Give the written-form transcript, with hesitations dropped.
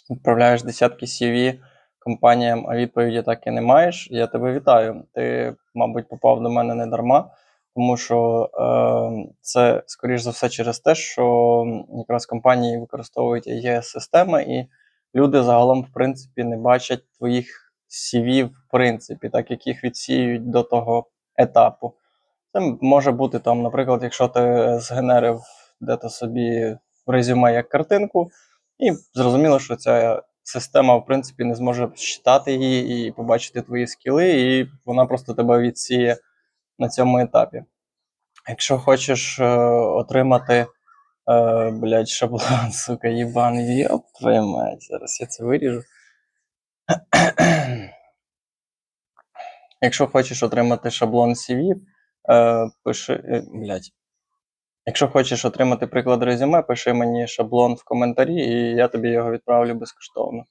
відправляєш десятки CV компаніям, а відповіді так і не маєш, я тебе вітаю. Ти, мабуть, попав до мене не дарма, тому що це, скоріш за все, через те, що якраз компанії використовують AES-системи, і люди загалом, в принципі, не бачать твоїх CV, в принципі, так як їх відсіюють до того етапу. Це може бути там, наприклад, якщо ти згенерив де-то собі в резюме як картинку, і зрозуміло, що ця система, в принципі, не зможе считати її і побачити твої скіли, і вона просто тебе відсіє на цьому етапі. Якщо хочеш отримати шаблон, сука, їбан, йоп твою мать, зараз я це виріжу. Якщо хочеш отримати шаблон CV, пиши, Якщо хочеш отримати приклад резюме, пиши мені шаблон в коментарі, і я тобі його відправлю безкоштовно.